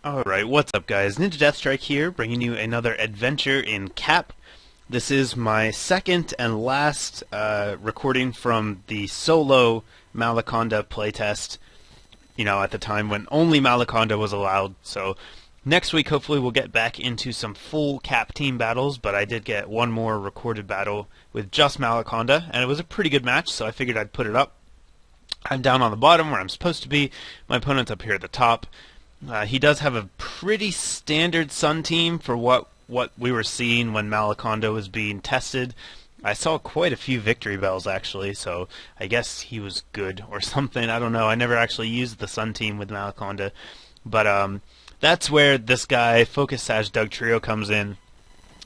Alright, what's up guys? NinjaDeathStrike here, bringing you another adventure in Cap. This is my second and last recording from the solo Malaconda playtest, at the time when only Malaconda was allowed. So next week hopefully we'll get back into some full Cap team battles, but I did get one more recorded battle with just Malaconda, and it was a pretty good match, so I figured I'd put it up. I'm down on the bottom where I'm supposed to be, my opponent's up here at the top. He does have a pretty standard Sun team for what we were seeing when Malaconda was being tested. I saw quite a few victory bells actually, so I guess he was good or something. I don't know. I never actually used the Sun team with Malaconda, but that's where this guy, Focus Sash Doug Trio, comes in.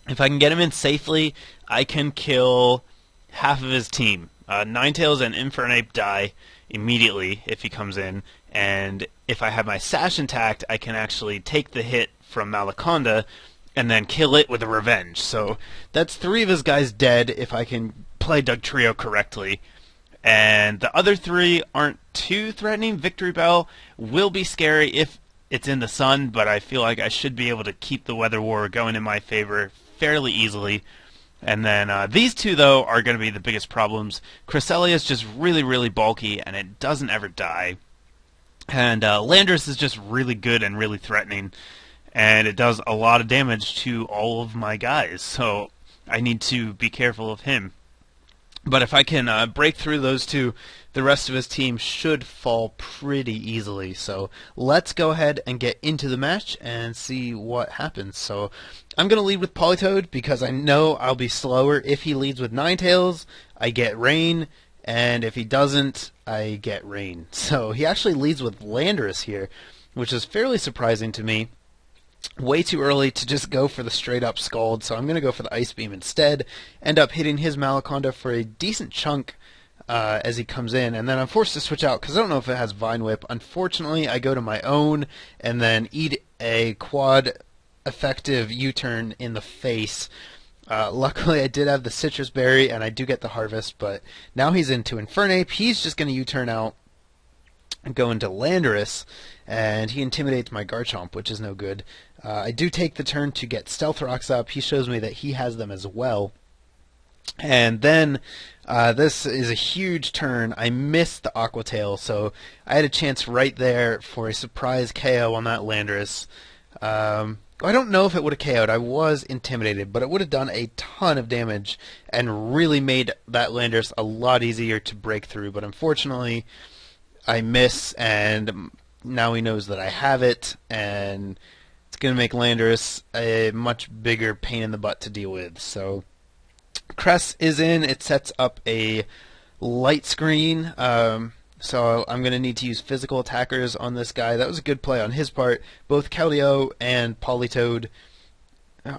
If I can get him in safely, I can kill half of his team. Ninetales and Infernape die immediately if he comes in, and if I have my Sash intact, I can actually take the hit from Malaconda and then kill it with a Revenge. So that's 3 of his guys dead if I can play Doug Trio correctly. And the other 3 aren't too threatening. Victory Bell will be scary if it's in the sun, but I feel like I should be able to keep the Weather War going in my favor fairly easily. And then these 2, though, are going to be the biggest problems. Cresselia is just really, really bulky, and it doesn't ever die. And Landorus is just really good and really threatening, and it does a lot of damage to all of my guys, so I need to be careful of him. But if I can break through those 2, the rest of his team should fall pretty easily. So let's go ahead and get into the match and see what happens. So I'm going to lead with Politoed because I know I'll be slower. If he leads with Ninetales, I get Rain, and if he doesn't, I get Rain. So he actually leads with Landorus here, which is fairly surprising to me. Way too early to just go for the straight up Scald, so I'm going to go for the Ice Beam instead. End up hitting his Malaconda for a decent chunk as he comes in, and then I'm forced to switch out because I don't know if it has Vine Whip. Unfortunately, I go to my own and then eat a quad effective U-turn in the face. Luckily, I did have the Citrus Berry, and I do get the Harvest, but now he's into Infernape. He's just going to U-turn out and go into Landorus, and he intimidates my Garchomp, which is no good. I do take the turn to get Stealth Rocks up. He shows me that he has them as well. And then this is a huge turn. I missed the Aqua Tail, so I had a chance right there for a surprise KO on that Landorus. I don't know if it would have KO'd. I was intimidated, but it would have done a ton of damage and really made that Landorus a lot easier to break through. But unfortunately, I miss, and now he knows that I have it, and it's going to make Landorus a much bigger pain in the butt to deal with. So Cress is in. It sets up a light screen. So I'm going to need to use physical attackers on this guy. That was a good play on his part. Both Keldeo and Politoed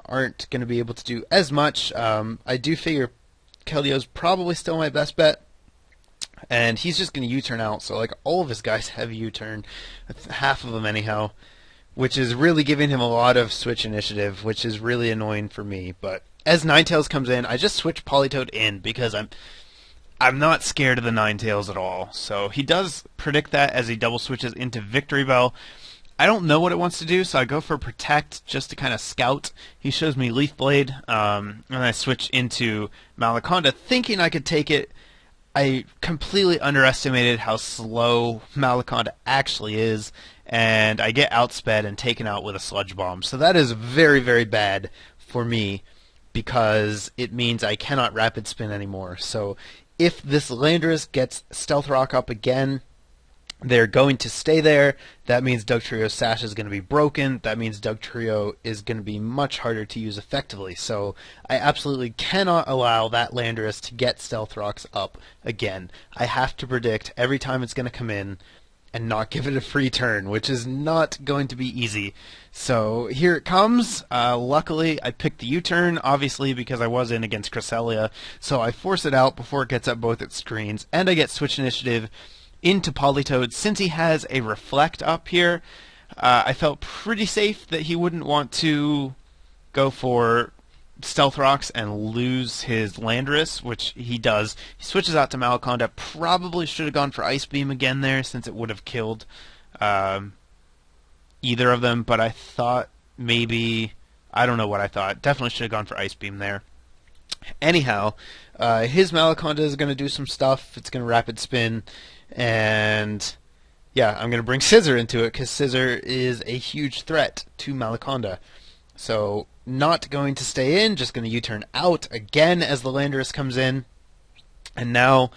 aren't going to be able to do as much. I do figure Keldeo's probably still my best bet, and he's just going to U-turn out. So like all of his guys have U-turn, half of them anyhow, which is really giving him a lot of switch initiative, which is really annoying for me. But as Ninetales comes in, I just switch Politoed in because I'm not scared of the Ninetales at all. So he does predict that as he double switches into Victory Bell. I don't know what it wants to do, so I go for Protect just to kind of scout. He shows me Leaf Blade, and I switch into Malaconda thinking I could take it. I completely underestimated how slow Malaconda actually is, and I get outsped and taken out with a Sludge Bomb. So that is very, very bad for me because it means I cannot Rapid Spin anymore. So if this Landorus gets Stealth Rock up again, they're going to stay there. That means Doug Trio's Sash is going to be broken. That means Doug Trio is going to be much harder to use effectively. So I absolutely cannot allow that Landorus to get Stealth Rocks up again. I have to predict every time it's going to come in and not give it a free turn, which is not going to be easy. So here it comes. Luckily, I picked the U-turn, obviously, because I was in against Cresselia. So I force it out before it gets up both its screens, and I get Switch Initiative into Politoed. Since he has a Reflect up here, I felt pretty safe that he wouldn't want to go for Stealth Rocks and lose his Landorus, which he does. He switches out to Malaconda. Probably should have gone for Ice Beam again there, since it would have killed either of them, but I thought maybe, I don't know what I thought. Definitely should have gone for Ice Beam there. Anyhow, his Malaconda is going to do some stuff. It's going to rapid spin, and yeah, I'm going to bring Scissor into it because Scissor is a huge threat to Malaconda. So not going to stay in, just going to U-turn out again as the Landorus comes in. And now,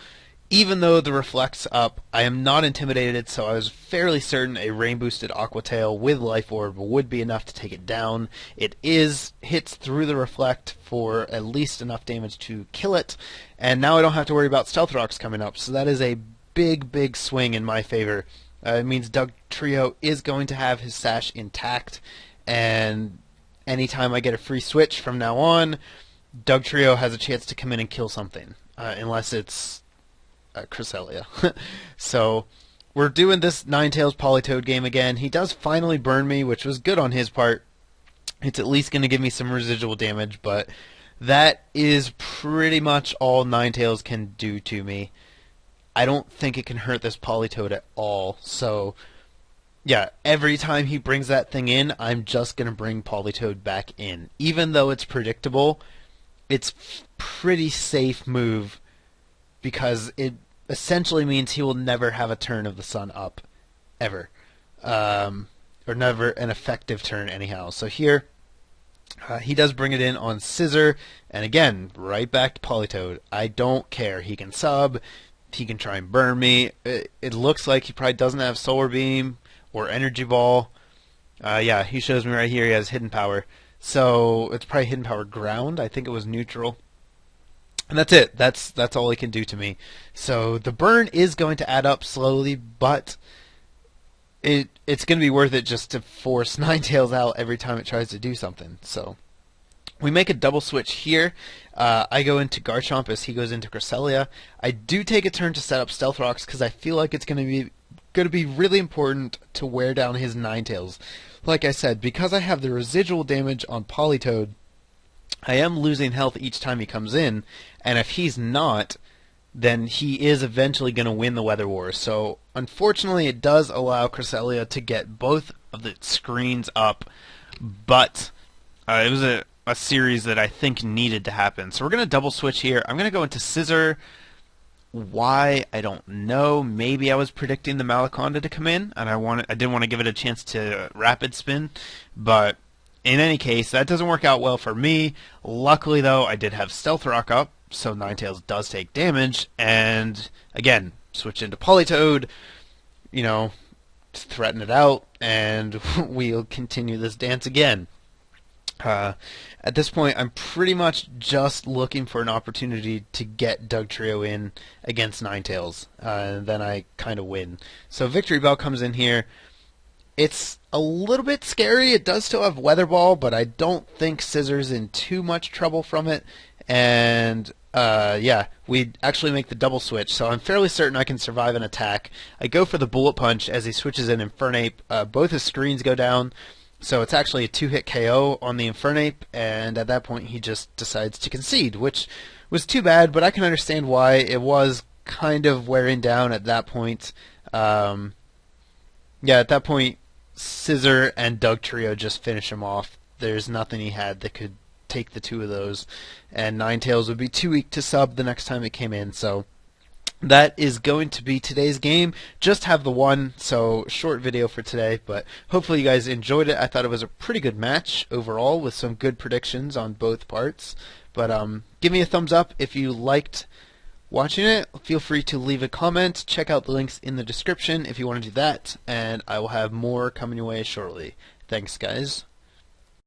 even though the Reflect's up, I am not intimidated, so I was fairly certain a Rain-boosted Aqua Tail with Life Orb would be enough to take it down. It hits through the Reflect for at least enough damage to kill it, and now I don't have to worry about Stealth Rocks coming up, so that is a big, big swing in my favor. It means Dugtrio is going to have his Sash intact, and anytime I get a free switch from now on, Dugtrio has a chance to come in and kill something, unless it's Cresselia. So we're doing this Ninetales Politoed game again. He does finally burn me, which was good on his part. It's at least going to give me some residual damage, but that is pretty much all Ninetales can do to me. I don't think it can hurt this Politoed at all. So yeah, every time he brings that thing in, I'm just going to bring Politoed back in. Even though it's predictable, it's pretty safe move because it essentially means he will never have a turn of the sun up, ever. Or never an effective turn anyhow. So here, he does bring it in on Scissor, and again, right back to Politoed. I don't care. He can sub, he can try and burn me. It looks like he probably doesn't have Solar Beam or Energy Ball. Yeah, he shows me right here he has Hidden Power. So it's probably Hidden Power Ground. I think it was neutral. And that's it. That's all he can do to me. So the burn is going to add up slowly, but it's going to be worth it just to force Ninetales out every time it tries to do something. So we make a double switch here. I go into Garchomp as he goes into Cresselia. I do take a turn to set up Stealth Rocks because I feel like it's going to be really important to wear down his Ninetales. Like I said, because I have the residual damage on Politoed, I am losing health each time he comes in, and if he's not, then he is eventually going to win the Weather War. So unfortunately, it does allow Cresselia to get both of the screens up, but it was a series that I think needed to happen. So we're going to double switch here. I'm going to go into Scissor. Why? I don't know. Maybe I was predicting the Malaconda to come in, and I didn't want to give it a chance to rapid spin, but in any case, that doesn't work out well for me. Luckily, though, I did have Stealth Rock up, so Ninetales does take damage, and again, switch into Politoed, threaten it out, and we'll continue this dance again. At this point, I'm pretty much just looking for an opportunity to get Dugtrio in against Ninetales, and then I kind of win. So Victory Bell comes in here. It's a little bit scary. It does still have Weather Ball, but I don't think Scissor's in too much trouble from it. And yeah, we actually make the double switch, so I'm fairly certain I can survive an attack. I go for the Bullet Punch as he switches in Infernape. Both his screens go down, so it's actually a 2-hit KO on the Infernape, and at that point he just decides to concede, which was too bad, but I can understand why. It was kind of wearing down at that point. Yeah, at that point, Scissor and Dugtrio just finish him off. There's nothing he had that could take the two of those, and Ninetales would be too weak to sub the next time it came in. So that is going to be today's game. Just have the one, so short video for today, but hopefully you guys enjoyed it. I thought it was a pretty good match overall with some good predictions on both parts. But give me a thumbs up if you liked watching it. Feel free to leave a comment. Check out the links in the description if you want to do that, and I will have more coming your way shortly. Thanks, guys.